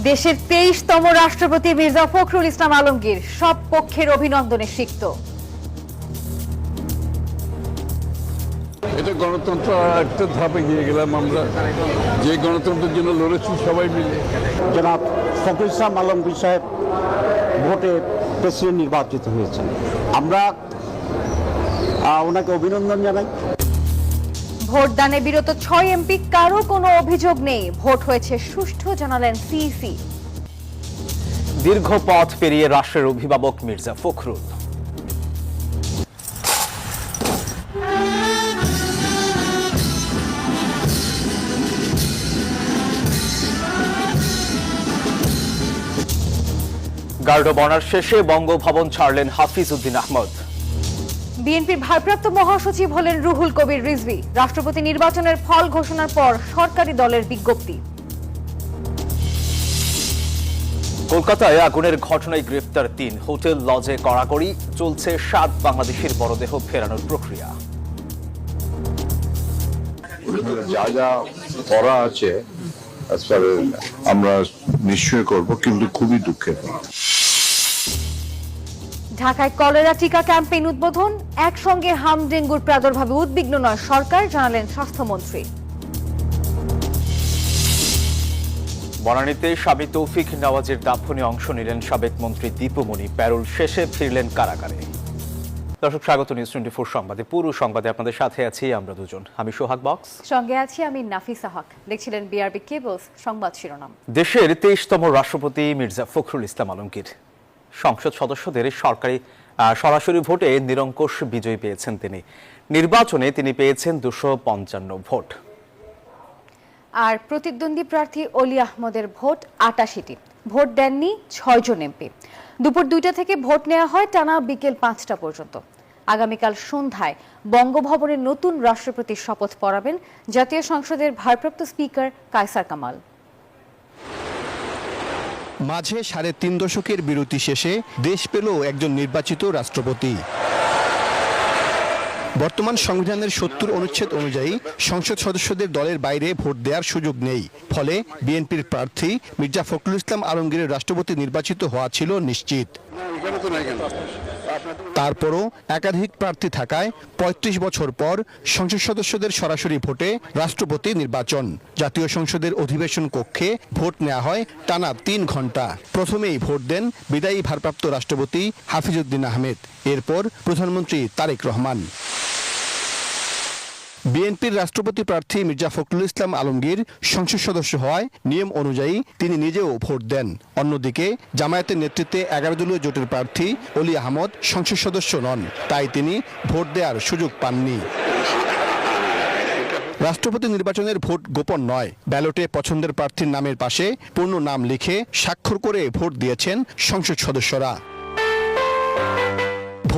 দেশের 23তম রাষ্ট্রপতি মির্জা ফখরুল ইসলাম আলমগীর সব পক্ষের অভিনন্দনে সিক্ত। এটা গণতন্ত্র একটা ধাপে গিয়ে গেলাম আমরা, যে গণতন্ত্রের জন্য লড়েছি সবাই মিলে। জনাব ফখরুল ইসলাম আলমগীর সাহেব ভোটে প্রেসিডেন্ট নির্বাচিত হয়েছেন, আমরা ওনাকে অভিনন্দন জানাই। ভোটদানে বিরত 6 এমপি কারো কোনো অভিযোগ নেই, ভোট হয়েছে সুষ্ঠু জানালেন সিইসি। দীর্ঘ পথ পেরিয়ে রাষ্ট্রের অভিভাবক Mirza Fakhrul. Guard of honour শেষে বঙ্গভবন ছাড়লেন হাফিজ উদ্দিন আহমদ। বিএনপির ভারপ্রাপ্ত মহাসচিব হলেন রুহুল কবির রিজভী। রাষ্ট্রপতি নির্বাচনের ফল ঘোষণার পর সরকারি দলের বিজ্ঞপ্তি। কলকাতায় আগুনের ঘটনায় গ্রেফতার 3, হোটেল লজে কড়াকড়ি চলছে 7 বাংলাদেশের মরদেহ ফেরানোর প্রক্রিয়া। যা যা করা আছে আমরা নিশ্চয়ই করব, কিন্তু খুবই দুঃখের। ঢাকায় কলেরা টিকা ক্যাম্পেইন উদ্বোধন। একসঙ্গে হাম ডেঙ্গুর প্রাদুর্ভাবে উদ্বিগ্ন নয় সরকার, জানালেন স্বাস্থ্যমন্ত্রী। বনানীতে স্বামী তৌফিক নওয়াজের দাফনে অংশ নিলেন সাবেক মন্ত্রী দীপুমণি। প্যারোল শেষে ফিরলেন কারাগারে। দর্শক, স্বাগত নিউজ 24 সংবাদে। পুরো সংবাদে আপনাদের সাথে আছি আমরা দুজন। আমি সোহাগ বক্স, সঙ্গে আছি আমি নাফিসা হক। দেখছিলেন বিআরবি কেবলস সংবাদ শিরোনাম। দেশের 23তম রাষ্ট্রপতি মির্জা ফখরুল ইসলাম আলমগীর সংসদ সদস্যদের সরাসরি ভোটে নিরঙ্কুশ বিজয় পেয়েছেন তিনি। নির্বাচনে তিনি পেয়েছেন 255 ভোট। আর প্রতিদ্বন্দ্বী প্রার্থী অলি আহমদের ভোট 88টি। ভোট দেননি 6 জন এমপি। দুপুর 2টা থেকে ভোট নেওয়া হয় টানা বিকেল 5টা পর্যন্ত। আগামীকাল সন্ধ্যায় বঙ্গভবনের নতুন রাষ্ট্রপতির শপথ পড়াবেন জাতীয় সংসদের ভারপ্রাপ্ত স্পিকার কায়সার কামাল। মাঝে 3.5 দশকের বিরতি শেষে দেশ পেল একজন নির্বাচিত রাষ্ট্রপতি। বর্তমান সংবিধানের 70 অনুচ্ছেদ অনুযায়ী সংসদ সদস্যদের দলের বাইরে ভোট দেওয়ার সুযোগ নেই। ফলে বিএনপির প্রার্থী মির্জা ফখরুল ইসলাম আলমগীরের রাষ্ট্রপতি নির্বাচিত হওয়া ছিল নিশ্চিত। তারপরও একাধিক প্রার্থী থাকায় 35 বছর পর সংসদ সদস্যদের সরাসরি ভোটে রাষ্ট্রপতি নির্বাচন। জাতীয় সংসদের অধিবেশন কক্ষে ভোট নেওয়া হয় টানা 3 ঘন্টা। প্রথমেই ভোট দেন বিদায়ী ভারপ্রাপ্ত রাষ্ট্রপতি হাফিজ উদ্দিন আহমেদ, এরপর প্রধানমন্ত্রী তারেক রহমান। বিএনপির রাষ্ট্রপতি প্রার্থী মির্জা ফখরুল ইসলাম আলমগীর সংসদ সদস্য হওয়ায় নিয়ম অনুযায়ী তিনি নিজেও ভোট দেন। অন্যদিকে জামায়াতের নেতৃত্বে 11 দলীয় জোটের প্রার্থী অলি আহমদ সংসদ সদস্য নন, তাই তিনি ভোট দেওয়ার সুযোগ পাননি। রাষ্ট্রপতি নির্বাচনের ভোট গোপন নয়। ব্যালটে পছন্দের প্রার্থীর নামের পাশে পূর্ণ নাম লিখে স্বাক্ষর করে ভোট দিয়েছেন সংসদ সদস্যরা।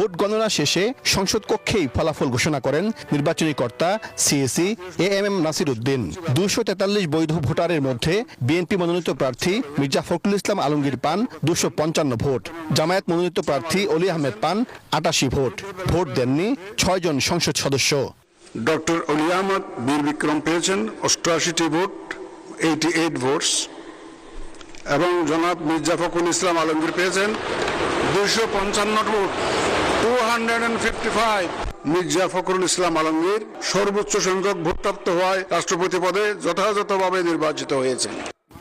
ভোট গণনা শেষে সংসদ কক্ষেই ফলাফল ঘোষণা করেন নির্বাচনী কর্তা সিএসি এএমএম নাসির উদ্দিন। 243 বৈধ ভোটারের মধ্যে বিএনপি মনোনীত প্রার্থী মির্জা ফখরুল ইসলাম আলমগীর পান 255 ভোট। জামায়াত মনোনীত প্রার্থী অলি আহমেদ পান 88 ভোট। ভোট দেননি 6 জন সংসদ সদস্য। ডক্টর অলি আহমদ বীর বিক্রম পেয়েছেন 88টি ভোট, 88 ভোটস, এবং জনাব মির্জা ফখরুল ইসলাম আলমগীর পেয়েছেন 255 ভোট, 255। মির্জা ফখরুল ইসলাম আলমগীর সর্বোচ্চ সংখ্যক ভোটপ্রাপ্ত হওয়ায় রাষ্ট্রপতি পদে যথাযথভাবে নির্বাচিত হয়েছেন।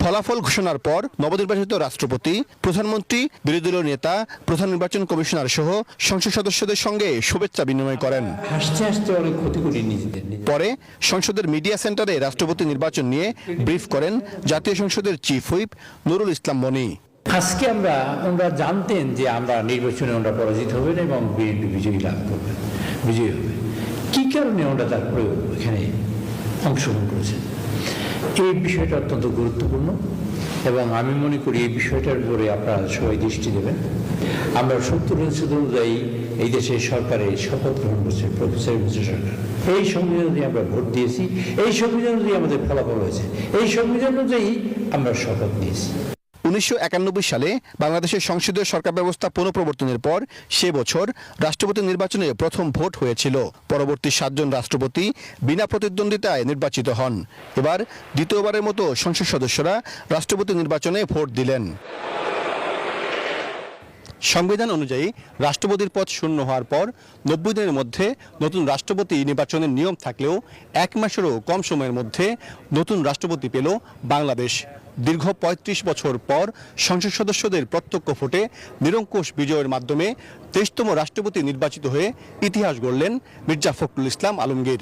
ফলাফল ঘোষণার পর নবনির্বাচিত রাষ্ট্রপতি, প্রধানমন্ত্রী, বিরোধী দলীয় নেতা, প্রধান নির্বাচন কমিশনার সহ সংসদ সদস্যদের সঙ্গে শুভেচ্ছা বিনিময় করেন। পরে সংসদের মিডিয়া সেন্টারে রাষ্ট্রপতি নির্বাচন নিয়ে ব্রিফ করেন জাতীয় সংসদের চিফ হুইপ নুরুল ইসলাম মনি। আজকে আমরা জানতেন যে আমরা নির্বাচনে আমরা পরাজিত হবেন এবং বিএনপি বিজয়ী হবে। কি কারণে আমরা তারপরে এখানে অংশগ্রহণ করেছেন, এই বিষয়টা অত্যন্ত গুরুত্বপূর্ণ এবং আমি মনে করি এই বিষয়টার উপরে আপনারা সবাই দৃষ্টি দেবেন। আমরা 70 অনুচ্ছেদ অনুযায়ী এই দেশের সরকারের শপথ গ্রহণ করছে প্রফেসর সরকার। এই সংবিধান অনুযায়ী আমরা ভোট দিয়েছি, এই সংবিধান অনুযায়ী আমাদের ফলাফল হয়েছে, এই সংবিধান অনুযায়ী আমরা শপথ নিয়েছি। 1991 সালে বাংলাদেশের সংসদীয় সরকার ব্যবস্থা পুনঃপ্রবর্তনের পর সে বছর রাষ্ট্রপতি নির্বাচনে প্রথম ভোট হয়েছিল। পরবর্তী 7 জন রাষ্ট্রপতি বিনা প্রতিদ্বন্দ্বিতায় নির্বাচিত হন। এবার দ্বিতীয়বারের মতো সংসদ সদস্যরা রাষ্ট্রপতি নির্বাচনে ভোট দিলেন। সংবিধান অনুযায়ী রাষ্ট্রপতির পদ শূন্য হওয়ার পর 90 দিনের মধ্যে নতুন রাষ্ট্রপতি নির্বাচনের নিয়ম থাকলেও 1 মাসেরও কম সময়ের মধ্যে নতুন রাষ্ট্রপতি পেল বাংলাদেশ। দীর্ঘ 35 বছর পর সংসদ সদস্যদের প্রত্যক্ষ ভোটে নিরঙ্কুশ বিজয়ের মাধ্যমে 23তম রাষ্ট্রপতি নির্বাচিত হয়ে ইতিহাস গড়লেন মির্জা ফখরুল ইসলাম আলমগীর।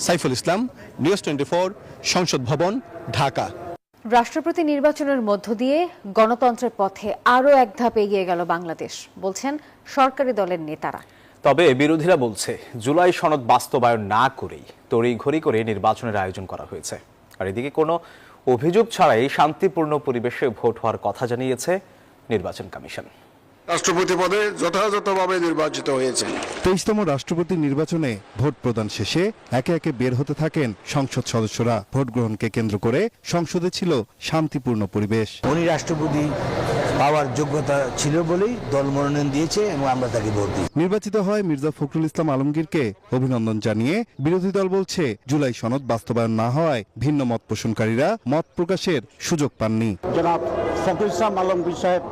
সাইফুল ইসলাম, নিউজ 24, সংসদ ভবন, ঢাকা। রাষ্ট্রপতি নির্বাচনের মধ্য দিয়ে গণতন্ত্রের পথে আরও এক ধাপ এগিয়ে গেল বাংলাদেশ, বলছেন সরকারি দলের নেতারা। তবে বিরোধীরা বলছে জুলাই সনদ বাস্তবায়ন না করেই তড়িঘড়ি করে নির্বাচনের আয়োজন করা হয়েছে। আর এদিকে কোনো অভিযোগ ছাড়াই শান্তিপূর্ণ পরিবেশে ভোট হওয়ার কথা জানিয়েছে নির্বাচন কমিশন। রাষ্ট্রপতি পদে যথাযথভাবে নির্বাচিত হয়েছেন। 23তম রাষ্ট্রপতি নির্বাচনে ভোট প্রদান শেষে একে একে বের হতে থাকেন সংসদ সদস্যরা। ভোট গ্রহণকে কেন্দ্র করে সংসদে ছিল শান্তিপূর্ণ পরিবেশ। উনি রাষ্ট্রপতি পাওয়ার যোগ্যতা ছিল বলেই দল মনোনয়ন দিয়েছে এবং আমরা তাকে ভোট দিই। নির্বাচিত হয় মির্জা ফখরুল ইসলাম আলমগীরকে অভিনন্দন জানিয়ে বিরোধী দল বলছে জুলাই সনদ বাস্তবায়ন না হওয়ায় ভিন্ন মত পোষণকারীরা মত প্রকাশের সুযোগ পাননি। জনাব ফখরুল ইসলাম আলমগীর সাহেব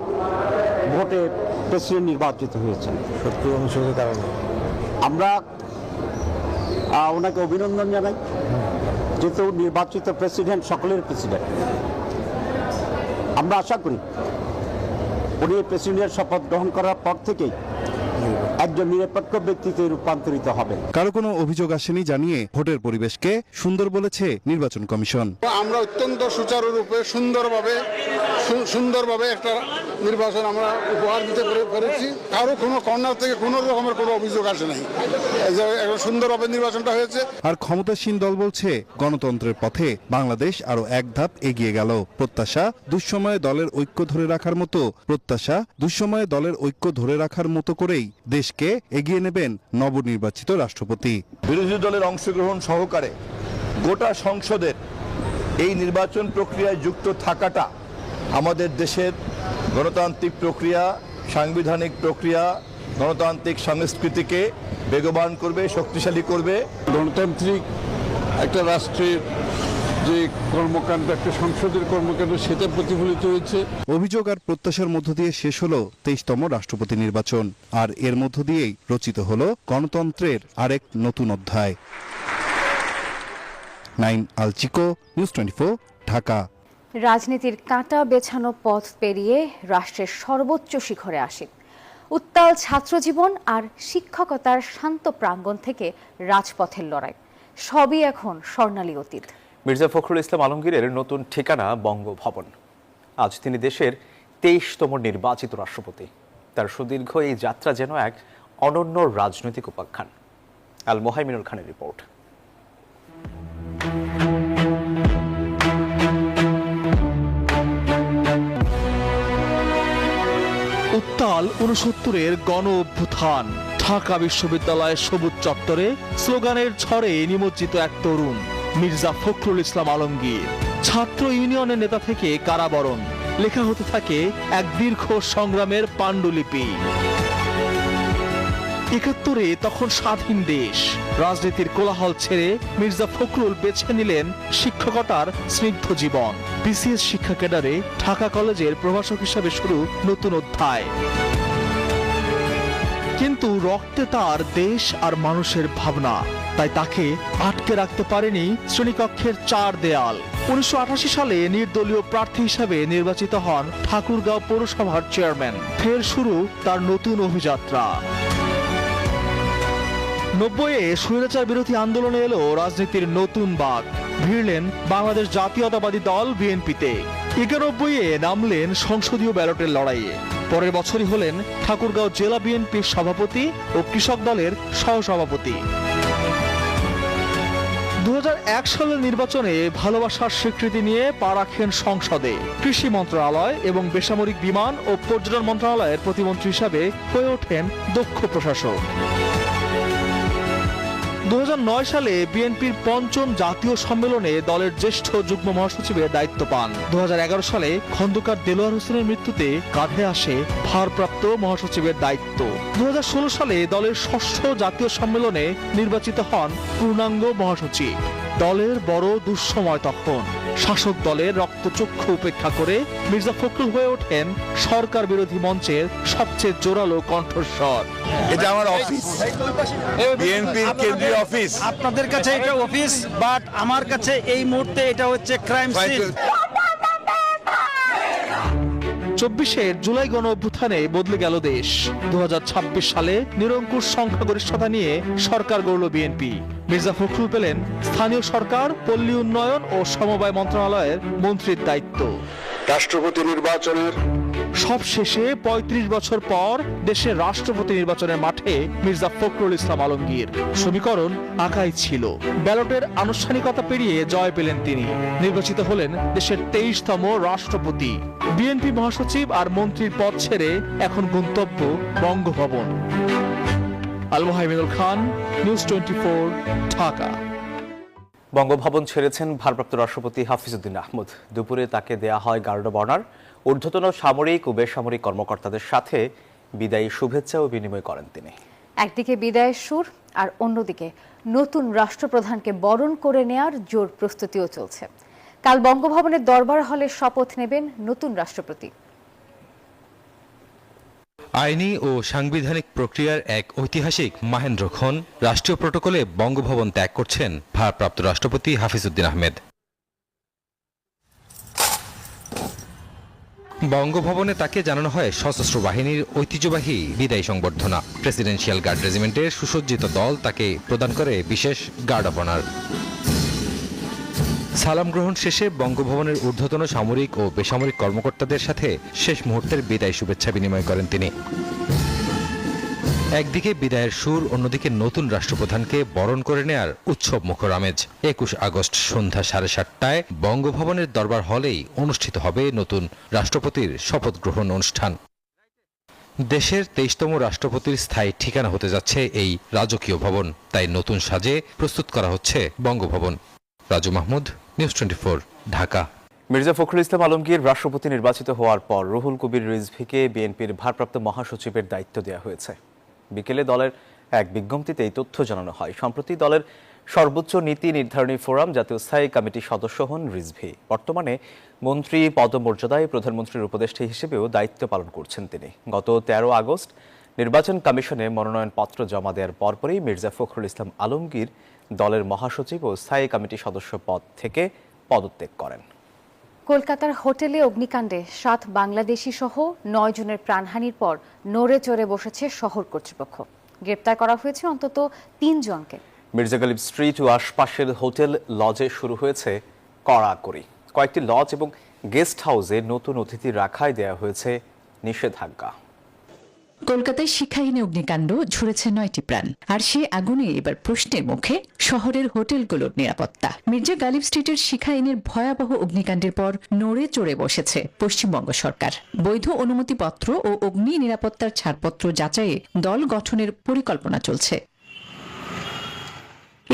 ভোটে প্রেসিডেন্ট নির্বাচিত হয়েছেন। সত্যি অনুশোচনার কারণে আমরা ওনাকে অভিনন্দন জানাই, যেহেতু নির্বাচিত প্রেসিডেন্ট সকলের প্রেসিডেন্ট। আমরা আশা করি উনি প্রেসিডেন্টের শপথ গ্রহণ করার পর থেকেই একজন নিরপেক্ষ ব্যক্তিতে রূপান্তরিত হবে। কারো কোনো অভিযোগ আসেনি জানিয়ে ভোটের পরিবেশকে সুন্দর বলেছে নির্বাচন কমিশন। আমরা অত্যন্ত সুচারুরূপে সুন্দরভাবে একটা নির্বাচন আমরা উপহার দিতে পেরেছি। কারো কোনো কর্নার থেকে কোনো রকমের কোনো অভিযোগ আসে নাই। সুন্দরভাবে নির্বাচনটা হয়েছে। আর ক্ষমতাসীন দল বলছে গণতন্ত্রের পথে বাংলাদেশ আরো এক ধাপ এগিয়ে গেল। প্রত্যাশা দুঃসময়ে দলের ঐক্য ধরে রাখার মতো করেই দেশকে এগিয়ে নেবেন নবনির্বাচিত রাষ্ট্রপতি। বিরোধী দলের অংশগ্রহণ সহকারে গোটা সংসদের এই নির্বাচন প্রক্রিয়ায় যুক্ত থাকাটা আমাদের দেশের গণতান্ত্রিক প্রক্রিয়া, সাংবিধানিক প্রক্রিয়া, গণতান্ত্রিক সংস্কৃতিকে বেগবান করবে, শক্তিশালী করবে। গণতান্ত্রিক একটা রাষ্ট্রের যে কর্মকাণ্ড, একটা সংসদের কর্মকাণ্ড, সেটা প্রতিফলিত হয়েছে। অভিযোগ আর প্রত্যাশার মধ্য দিয়ে শেষ হলো 23তম রাষ্ট্রপতি নির্বাচন, আর এর মধ্য দিয়েই রচিত হলো গণতন্ত্রের আরেক নতুন অধ্যায়। নাইম আল চিকো, নিউজ 24, ঢাকা। রাজনীতির কাঁটা বেছানো পথ পেরিয়ে রাষ্ট্রের সর্বোচ্চ শিখরে আসে উত্তাল ছাত্রজীবন আর শিক্ষকতার শান্ত প্রাঙ্গণ থেকে রাজপথের লড়াই, সবই এখন স্বর্ণালী অতীত। মির্জা ফখরুল ইসলাম আলমগীরের নতুন ঠিকানা বঙ্গভবন। আজ তিনি দেশের 23তম নির্বাচিত রাষ্ট্রপতি। তার সুদীর্ঘ এই যাত্রা যেন এক অনন্য রাজনৈতিক উপাখ্যান। আল মোহাইমিনুল খানের রিপোর্ট। উত্তাল 69-এর গণ অভ্যুত্থান। ঢাকা বিশ্ববিদ্যালয়ের সবুজ চত্বরে স্লোগানের ঝড়ে নিমজ্জিত এক তরুণ মির্জা ফখরুল ইসলাম আলমগীর। ছাত্র ইউনিয়নের নেতা থেকে কারাবরণ, লেখা হতে থাকে এক দীর্ঘ সংগ্রামের পাণ্ডুলিপি। 71-এ তখন স্বাধীন দেশ। রাজনীতির কোলাহল ছেড়ে মির্জা ফখরুল বেছে নিলেন শিক্ষকতার স্নিগ্ধ জীবন। বিসিএস শিক্ষা ক্যাডারে ঢাকা কলেজের প্রভাষক হিসেবে শুরু নতুন অধ্যায়। কিন্তু রক্তে তার দেশ আর মানুষের ভাবনা, তাই তাকে আটকে রাখতে পারেনি শ্রেণীকক্ষের 4 দেয়াল। 1988 সালে নির্দলীয় প্রার্থী হিসেবে নির্বাচিত হন ঠাকুরগাঁও পৌরসভার চেয়ারম্যান। ফের শুরু তার নতুন অভিযাত্রা। 90-এ স্বৈরাচার বিরোধী আন্দোলনে এলো রাজনীতির নতুন বাঁক। ভিড়লেন বাংলাদেশ জাতীয়তাবাদী দল বিএনপিতে। 91-এ নামলেন সংসদীয় ব্যালটের লড়াইয়ে। পরের বছরই হলেন ঠাকুরগাঁও জেলা বিএনপির সভাপতি ও কৃষক দলের সহসভাপতি। 2001 সালের নির্বাচনে ভালোবাসার স্বীকৃতি নিয়ে পা রাখেন সংসদে। কৃষি মন্ত্রণালয় এবং বেসামরিক বিমান ও পর্যটন মন্ত্রণালয়ের প্রতিমন্ত্রী হিসাবে হয়ে ওঠেন দক্ষ প্রশাসক। 2009 সালে বিএনপির পঞ্চম জাতীয় সম্মেলনে দলের জ্যেষ্ঠ যুগ্ম মহাসচিবের দায়িত্ব পান। 2011 সালে খন্দকার দেলোয়ার হোসেনের মৃত্যুতে কাঁধে আসে ভারপ্রাপ্ত মহাসচিবের দায়িত্ব। 2016 সালে দলের ষষ্ঠ জাতীয় সম্মেলনে নির্বাচিত হন পূর্ণাঙ্গ মহাসচিব। দলের বড় দুঃসময় তখন। শাসক দলের রক্তচক্ষু উপেক্ষা করে মির্জা ফখরুল হয়ে ওঠেন সরকার বিরোধী মঞ্চের সবচেয়ে জোরালো কণ্ঠস্বর। এটা আমার অফিস, বিএনপির কেন্দ্রীয় অফিস। আপনাদের কাছে এটা অফিস, বাট আমার কাছে এই মুহূর্তে এটা হচ্ছে ক্রাইম সিন। 24 জুলাই গণ অভ্যুত্থানে বদলে গেল দেশ। 2026 সালে নিরঙ্কুশ সংখ্যাগরিষ্ঠতা নিয়ে সরকার গড়ল বিএনপি। মির্জা ফখরুল পেলেন স্থানীয় সরকার, পল্লী উন্নয়ন ও সমবায় মন্ত্রণালয়ের মন্ত্রীর দায়িত্ব। রাষ্ট্রপতি নির্বাচনের সবশেষে 35 বছর পর দেশের রাষ্ট্রপতি নির্বাচনের মাঠে মির্জা ফখরুল ইসলাম আলমগীর। সমীকরণ আঁকাই ছিল। ব্যালটের আনুষ্ঠানিকতা পেরিয়ে জয় পেলেন তিনি। নির্বাচিত হলেন দেশের 23তম রাষ্ট্রপতি। বিএনপি মহাসচিব আর মন্ত্রীর পদ ছেড়ে এখন গন্তব্য বঙ্গভবন। আল মোহাইমিনুল খান, নিউজ 24, ঢাকা। বঙ্গভবন ছেড়েছেন ভারপ্রাপ্ত রাষ্ট্রপতি হাফিজউদ্দিন আহমদ। দুপুরে তাকে দেয়া হয় গার্ড অব অনার। ঊর্ধ্বতন সামরিক ও বেসামরিক কর্মকর্তাদের সাথে বিদায়ী শুভেচ্ছা ও বিনিময় করেন তিনি। একদিকে বিদায়ের সুর, আর অন্যদিকে নতুন রাষ্ট্রপ্রধানকে বরণ করে নেয়ার জোর প্রস্তুতিও চলছে। কাল বঙ্গভবনের দরবার হলে শপথ নেবেন নতুন রাষ্ট্রপতি। আইনি ও সাংবিধানিক প্রক্রিয়ার এক ঐতিহাসিক মাহেন্দ্রক্ষণ রাষ্ট্রীয় প্রটোকলে বঙ্গভবন ত্যাগ করছেন ভারপ্রাপ্ত রাষ্ট্রপতি হাফিজউদ্দিন আহমেদ। বঙ্গভবনে তাকে জানানো হয় সশস্ত্র বাহিনীর ঐতিহ্যবাহী বিদায়ী সংবর্ধনা। প্রেসিডেন্সিয়াল গার্ড রেজিমেন্টের সুসজ্জিত দল তাকে প্রদান করে বিশেষ গার্ড অব অনার। সালাম গ্রহণ শেষে বঙ্গভবনের ঊর্ধ্বতন সামরিক ও বেসামরিক কর্মকর্তাদের সাথে শেষ মুহূর্তের বিদায় শুভেচ্ছা বিনিময় করেন তিনি। একদিকে বিদায়ের সুর, অন্যদিকে নতুন রাষ্ট্রপ্রধানকে বরণ করে নেয়ার উৎসব মুখর আমেজ। 21 আগস্ট সন্ধ্যা 7:30টায় বঙ্গভবনের দরবার হলেই অনুষ্ঠিত হবে নতুন রাষ্ট্রপতির শপথ গ্রহণ অনুষ্ঠান। দেশের 23তম রাষ্ট্রপতির স্থায়ী ঠিকানা হতে যাচ্ছে এই রাজকীয় ভবন, তাই নতুন সাজে প্রস্তুত করা হচ্ছে বঙ্গভবন। রাজু মাহমুদ, নিউজ 24, ঢাকা। মির্জা ফখরুল ইসলাম আলমগীর রাষ্ট্রপতি নির্বাচিত হওয়ার পর রুহুল কবির রিজভীকে বিএনপির ভারপ্রাপ্ত মহাসচিবের দায়িত্ব দেওয়া হয়েছে। বিকেলে দলের এক বিজ্ঞপ্তিতে এই তথ্য জানানো হয়। সম্প্রতি দলের সর্বোচ্চ নীতি নির্ধারণী ফোরাম জাতীয় স্থায়ী কমিটির সদস্য হন রিজভী। বর্তমানে মন্ত্রী পদমর্যাদায় প্রধানমন্ত্রীর উপদেষ্টা হিসেবেও দায়িত্ব পালন করছেন তিনি। গত 13 আগস্ট নির্বাচন কমিশনে মনোনয়নপত্র জমা দেওয়ার পরপরই মির্জা ফখরুল ইসলাম আলমগীর দলের মহাসচিব ও স্থায়ী কমিটি সদস্য পদ থেকে পদত্যাগ করেন। কলকাতার হোটেলে অগ্নিকাণ্ডে 7 বাংলাদেশি সহ 9 জনের প্রাণহানির পর নড়ে চড়ে বসেছে শহর কর্তৃপক্ষ। গ্রেপ্তার করা হয়েছে অন্তত 3 জনকে। মির্জা গালিব স্ট্রিট ও আশপাশের হোটেল লজে শুরু হয়েছে কড়াকড়ি। কয়েকটি লজ এবং গেস্ট হাউসে নতুন অতিথি রাখায় দেওয়া হয়েছে নিষেধাজ্ঞা। কলকাতায় শিক্ষাহীনে অগ্নিকাণ্ড, ঝরেছে 9টি প্রাণ। আর সে আগুনে এবার প্রশ্নের মুখে শহরের হোটেলগুলোর নিরাপত্তা। মির্জা গালিব স্ট্রিটের শিক্ষাহীনের ভয়াবহ অগ্নিকাণ্ডের পর নড়ে চড়ে বসেছে পশ্চিমবঙ্গ সরকার। বৈধ অনুমতিপত্র ও অগ্নি নিরাপত্তার ছাড়পত্র যাচাইয়ে দল গঠনের পরিকল্পনা চলছে।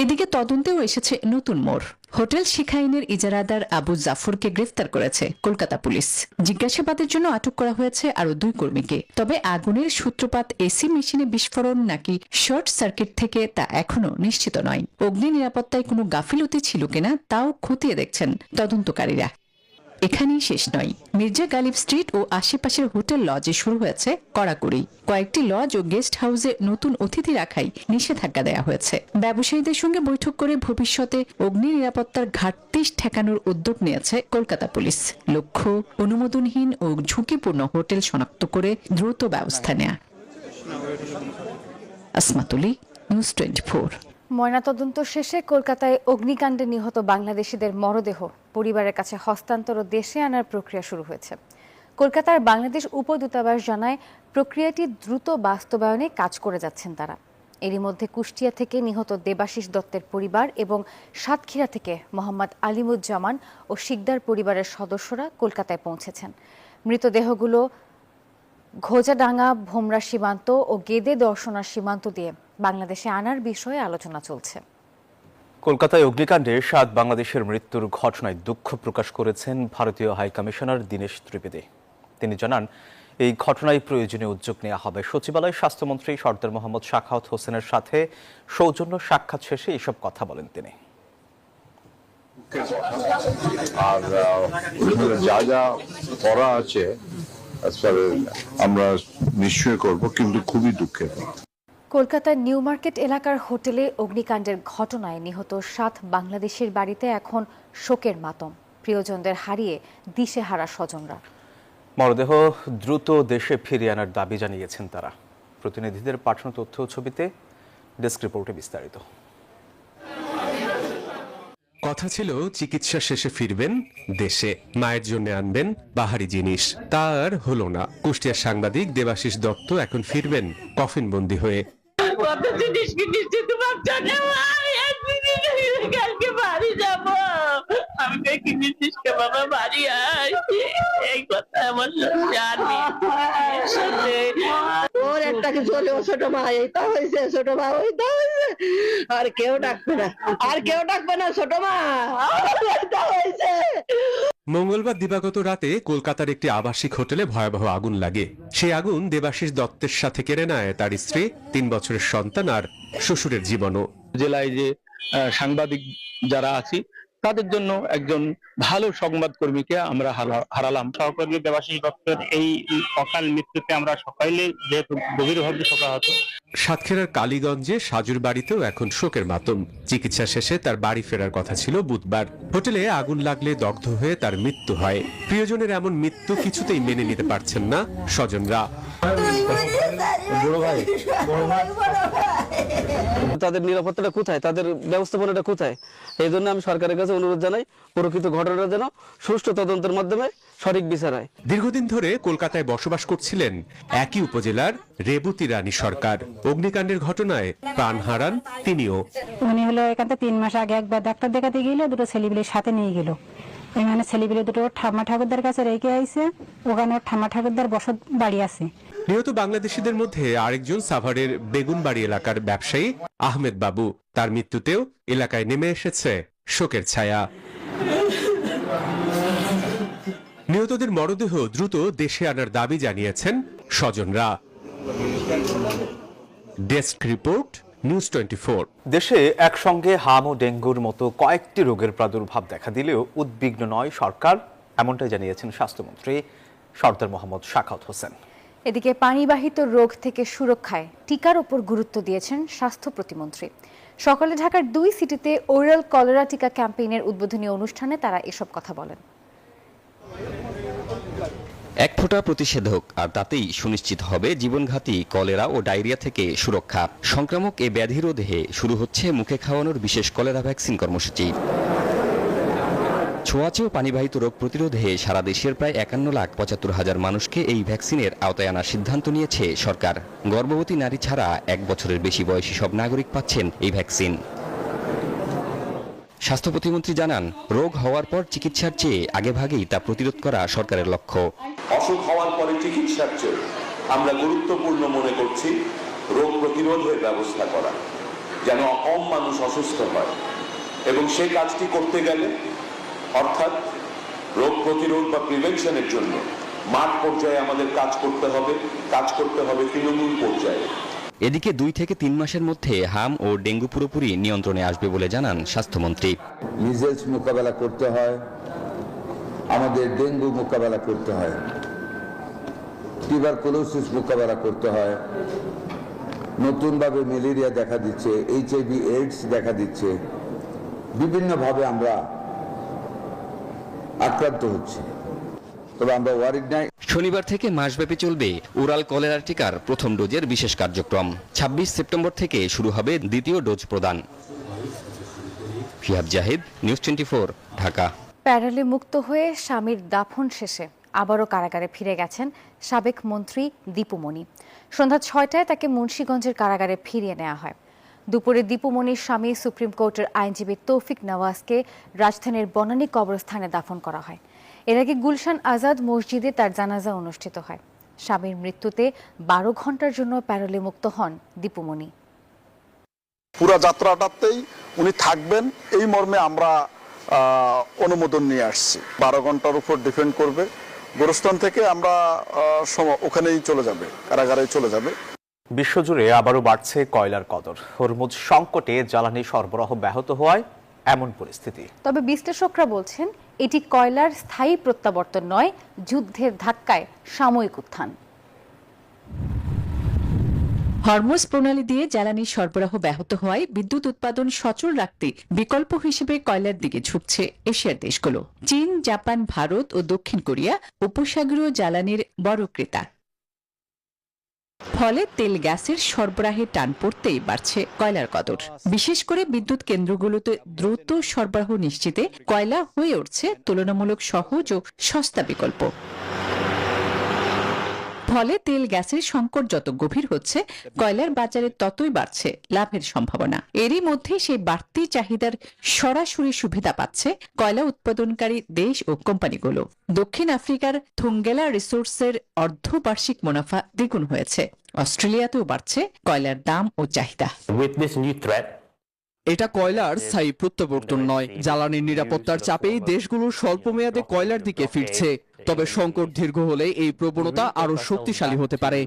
এদিকে তদন্তেও এসেছে নতুন মোড়। হোটেল শিখাইনের ইজারাদার আবু জাফরকে গ্রেফতার করেছে কলকাতা পুলিশ। জিজ্ঞাসাবাদের জন্য আটক করা হয়েছে আরো 2 কর্মীকে। তবে আগুনের সূত্রপাত এসি মেশিনে বিস্ফোরণ নাকি শর্ট সার্কিট থেকে তা এখনো নিশ্চিত নয়। অগ্নি নিরাপত্তায় কোনো গাফিলতি ছিল কিনা তাও খতিয়ে দেখছেন তদন্তকারীরা। এখানেই শেষ নয়। মির্জা গালিব স্ট্রিট ও আশেপাশের হোটেল লজে শুরু হয়েছে কড়াকড়ি। কয়েকটি লজ ও গেস্ট হাউসে নতুন অতিথি রাখাই নিষেধাজ্ঞা দেওয়া হয়েছে। ব্যবসায়ীদের সঙ্গে বৈঠক করে ভবিষ্যতে অগ্নি নিরাপত্তার ঘাটতি ঠেকানোর উদ্যোগ নিয়েছে কলকাতা পুলিশ। লক্ষ্য অনুমোদনহীন ও ঝুঁকিপূর্ণ হোটেল শনাক্ত করে দ্রুত ব্যবস্থা নেয়া। আসমাতুলি, নিউজ 24। ময়নাতদন্ত শেষে কলকাতায় অগ্নিকাণ্ডে নিহত বাংলাদেশিদের মরদেহ পরিবারের কাছে হস্তান্তর ও দেশে আনার প্রক্রিয়া শুরু হয়েছে। কলকাতার বাংলাদেশ উপদূতাবাস জানায় প্রক্রিয়াটি দ্রুত বাস্তবায়নে কাজ করে যাচ্ছেন তারা। এরই মধ্যে কুষ্টিয়া থেকে নিহত দেবাশিস দত্তের পরিবার এবং সাতক্ষীরা থেকে মোহাম্মদ আলিমুজ্জামান ও শিকদার পরিবারের সদস্যরা কলকাতায় পৌঁছেছেন। মৃতদেহগুলো ঘোজাডাঙ্গা ভোমরা সীমান্ত ও গেদে দর্শনা সীমান্ত দিয়ে বাংলাদেশে আনার বিষয়ে আলোচনা চলছে। কলকাতায় অগ্নিকাণ্ডে 7 বাংলাদেশের মৃত্যুর ঘটনায় দুঃখ প্রকাশ করেছেন ভারতীয় হাইকমিশনার দীনেশ ত্রিবেদী। তিনি জানান, এই ঘটনায় প্রয়োজনীয় উদ্যোগ নেওয়া হবে। সচিবালয়ে স্বাস্থ্যমন্ত্রী সরদার মোহাম্মদ শাখাওয়াত হোসেনের সাথে সৌজন্য সাক্ষাৎ শেষে এসব কথা বলেন তিনি। আর যা যা করা আছে আমরা নিশ্চয়ই করব, কিন্তু খুবই দুঃখের। কলকাতার নিউ মার্কেট এলাকার হোটেলে অগ্নিকাণ্ডের ঘটনায় নিহত 7 বাংলাদেশের বাড়িতে এখন শোকের মাতম। প্রিয়জনদের হারিয়ে দিশেহারা স্বজনরা। মরদেহ দ্রুত দেশে ফিরিয়ে আনার দাবি জানিয়েছেন তারা। প্রতিনিধিদের পাঠানো তথ্য ও ছবিতে ডেস্ক রিপোর্টে বিস্তারিত। কথা ছিল চিকিৎসা শেষে ফিরবেন দেশে, মায়ের জন্য আনবেন বাহারি জিনিস। তার হলো না। কুষ্টিয়ার সাংবাদিক দেবাশিস দত্ত এখন ফিরবেন কফিনবন্দি হয়ে। ওর একটা কিছু হলে ও ছোট মা এইটা হয়েছে, ছোট মা ওইটা হয়েছে, আর কেউ ডাকবে না, আর কেউ ডাকবে না, ছোট মা এইটা হয়েছে। মঙ্গলবার দিবাগত রাতে কলকাতার একটি আবাসিক হোটেলে ভয়াবহ আগুন লাগে। সেই আগুন দেবাশিস দত্তের সাথে কেড়ে নেয় তার স্ত্রী, 3 বছরের সন্তান আর শ্বশুরের জীবনও। জেলায় যে সাংবাদিক যারা আছি তাদের জন্য একজন ভালো সংবাদকর্মীকে আমরা হারালাম। সহকর্মী দেবাশিস দত্তের এই অকাল মৃত্যুতে আমরা সকলে যেহেতু গভীরভাবে শোকাহত। সাতক্ষীরার কালীগঞ্জে সাজুর বাড়িতেও এখন শোকের মাতম। চিকিৎসা শেষে তার বাড়ি ফেরার কথা ছিল বুধবার। হোটেলে আগুন লাগলে দগ্ধ হয়ে তার মৃত্যু হয়। প্রিয়জনের এমন মৃত্যু কিছুতেই মেনে নিতে পারছেন না স্বজনরা। তাদের নিরাপত্তাটা কোথায়, তাদের ব্যবস্থাপনাটা কোথায়? এই জন্য আমি সরকারের কাছে অনুরোধ জানাই, প্রকৃত ঘটনা যেন সুষ্ঠু তদন্তের মাধ্যমে সঠিক বিচার হয়। দীর্ঘদিন ধরে কলকাতায় বসবাস করছিলেন একই উপজেলার রেবতী রানী সরকার। অগ্নিকাণ্ডের ঘটনায় প্রাণ হারান তিনিও। উনি হলো এখান থেকে 3 মাস আগে একবার ডাক্তার দেখাতে গেল, দুটো ছেলেপিলের সাথে নিয়ে গেল। এখানে ছেলেপিলে দুটো ঠাম্মা ঠাকুরদার কাছে রেখে আইছে, ওখানে ঠাম্মা ঠাকুরদার বসত বাড়ি আছে। নিহত বাংলাদেশিদের মধ্যে আরেকজন সাভারের বেগুনবাড়ি এলাকার ব্যবসায়ী আহমেদ বাবু। তার মৃত্যুতেও এলাকায় নেমে এসেছে শোকের ছায়া। নিহতদের মরদেহ দ্রুত দেশে আনার দাবি জানিয়েছেন স্বজনরা। Desk report, news 24। দেশে একসঙ্গে হাম ও ডেঙ্গুর মতো কয়েকটি রোগের প্রাদুর্ভাব দেখা দিলেও উদ্বিগ্ন নয় সরকার, এমনটাই জানিয়েছেন স্বাস্থ্যমন্ত্রী সরদার মোহাম্মদ শাখাওয়াত হোসেন। এদিকে পানিবাহিত রোগ থেকে সুরক্ষায় টিকার উপর গুরুত্ব দিয়েছেন স্বাস্থ্য প্রতিমন্ত্রী। সকালে ঢাকার 2 সিটিতে ওরাল কলেরা টিকা ক্যাম্পেইনের উদ্বোধনী অনুষ্ঠানে তারা এসব কথা বলেন। এক ফোঁটা প্রতিষেধক, আর তাতেই সুনিশ্চিত হবে জীবনঘাতী কলেরা ও ডায়রিয়া থেকে সুরক্ষা। সংক্রামক এ ব্যাধি রোধে শুরু হচ্ছে মুখে খাওয়ানোর বিশেষ কলেরা ভ্যাকসিন কর্মসূচি। ছোঁয়াচে ও পানিবাহিত রোগ প্রতিরোধে সারা দেশের প্রায় 51,75,000 মানুষকে এই ভ্যাকসিনের আওতায় আনার সিদ্ধান্ত নিয়েছে সরকার। গর্ভবতী নারী ছাড়া 1 বছরের বেশি বয়সী সব নাগরিক পাচ্ছেন এই ভ্যাকসিন। স্বাস্থ্য প্রতিমন্ত্রী জানান, রোগ হওয়ার পর চিকিৎসার চেয়ে আগেভাগেই তা প্রতিরোধ করা সরকারের লক্ষ্য। অসুখ হওয়ার পরে চিকিৎসার চেয়ে আমরা গুরুত্বপূর্ণ মনে করছি রোগ প্রতিরোধের ব্যবস্থা করা, যেন কম মানুষ অসুস্থ হয়। এবং সেই কাজটি করতে গেলে অর্থাৎ রোগ প্রতিরোধ বা প্রিভেনশনের জন্য মাঠ পর্যায়ে আমাদের কাজ করতে হবে তৃণমূল পর্যায়ে। এদিকে 2 থেকে 3 মাসের মধ্যে হাম ও ডেঙ্গু পুরোপুরি নিয়ন্ত্রণে আসবে বলে জানান স্বাস্থ্যমন্ত্রী। মিজেলস মোকাবেলা করতে হয়, আমাদের ডেঙ্গু মোকাবেলা করতে হয়, টিউবারকুলোসিস মোকাবেলা করতে হয়, নতুনভাবে ম্যালেরিয়া দেখা দিচ্ছে, HIV AIDS দেখা দিচ্ছে, বিভিন্নভাবে আমরা আক্রান্ত হচ্ছে, তবে আমরা ওয়ারিড নাই। শনিবার থেকে মাসব্যাপী চলবে ওরাল কলেরা টিকার প্রথম ডোজের বিশেষ কার্যক্রম। 26 সেপ্টেম্বর থেকে শুরু হবে দ্বিতীয় ডোজ প্রদান। ফিহাব জাহিদ, নিউজ 24, ঢাকা। প্যারোলে মুক্ত হয়ে স্বামীর দাফন শেষে আবারও কারাগারে ফিরে গেছেন সাবেক মন্ত্রী দীপুমণি। সন্ধ্যা 6টায় তাকে মুন্সিগঞ্জের কারাগারে ফিরিয়ে নেওয়া হয়। দুপুরে দীপুমণির স্বামী সুপ্রিম কোর্টের আইনজীবী তৌফিক নওয়াজকে রাজধানীর বনানী কবরস্থানে দাফন করা হয়। এর আগে গুলশান আজাদ মসজিদে তার জানাজা অনুষ্ঠিত হয়। স্বামীর মৃত্যুতে 12 ঘন্টার জন্য প্যারোলে মুক্ত হন দীপুমণি। পুরা যাত্রাটাতেই উনি থাকবেন এই মর্মে আমরা অনুমোদন নিয়ে আসছি। 12 ঘন্টার উপর ডিপেন্ড করবে। গোরস্থান থেকে আমরা ওখানেই চলে যাবে, কারাগারে চলে যাবে। বিশ্বজুড়ে আবারও বাড়ছে কয়লার কদর। হরমুজ সংকটে জ্বালানি সরবরাহ ব্যাহত হওয়ায় এমন পরিস্থিতি। তবে বিশ্লেষকরা বলছেন এটি কয়লার স্থায়ী প্রত্যাবর্তন নয়, যুদ্ধের ধাক্কায় সাময়িক উত্থান। হরমুজ প্রণালী দিয়ে জ্বালানি সরবরাহ ব্যাহত হওয়ায় বিদ্যুৎ উৎপাদন সচল রাখতে বিকল্প হিসেবে কয়লার দিকে ঝুঁকছে এশিয়ার দেশগুলো। চীন, জাপান, ভারত ও দক্ষিণ কোরিয়া উপসাগরীয় জ্বালানির বড় ক্রেতা। ফলে তেল গ্যাসের সরবরাহে টান পড়তেই বাড়ছে কয়লার কদর। বিশেষ করে বিদ্যুৎ কেন্দ্রগুলোতে দ্রুত সরবরাহ নিশ্চিতে কয়লা হয়ে উঠছে তুলনামূলক সহজ ও সস্তা বিকল্প। ফলে তেল গ্যাসের সংকট যত গভীর হচ্ছে, কয়লার বাজারে ততই বাড়ছে লাভের সম্ভাবনা। এরই মধ্যে সেই বাড়তি চাহিদার সরাসরি সুবিধা পাচ্ছে কয়লা উৎপাদনকারী দেশ ও কোম্পানিগুলো। দক্ষিণ আফ্রিকার থুঙ্গেলা রিসোর্সের অর্ধবার্ষিক মুনাফা দ্বিগুণ হয়েছে। অস্ট্রেলিয়াতেও বাড়ছে কয়লার দাম ও চাহিদা। এটা কয়লার স্থায়ী প্রত্যাবর্তন নয়। জ্বালানির নিরাপত্তার চাপেই দেশগুলো স্বল্প মেয়াদে কয়লার দিকে ফিরছে। তবে সংকট দীর্ঘ হলে এই প্রবণতা আরো শক্তিশালী হতে পারে।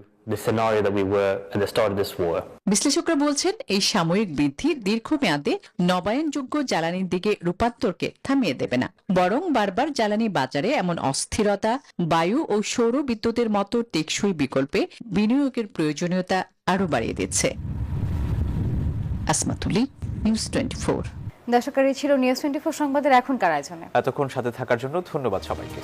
বিশ্লেষকরা বলছেন এই সাময়িক বৃদ্ধি দীর্ঘমেয়াদে নবায়নযোগ্য জ্বালানির দিকে রূপান্তরকে থামিয়ে দেবে না, বরং বারবার জ্বালানি বাজারে এমন অস্থিরতা বায়ু ও সৌর বিদ্যুতের মতো টেকসই বিকল্পে বিনিয়োগের প্রয়োজনীয়তা আরো বাড়িয়ে দিচ্ছে। আসমাতুলি, নিউজ 24। দর্শক, এই ছিল নিউজ 24 সংবাদের এখনকার আয়োজনে। এতক্ষণ সাথে থাকার জন্য ধন্যবাদ সবাইকে।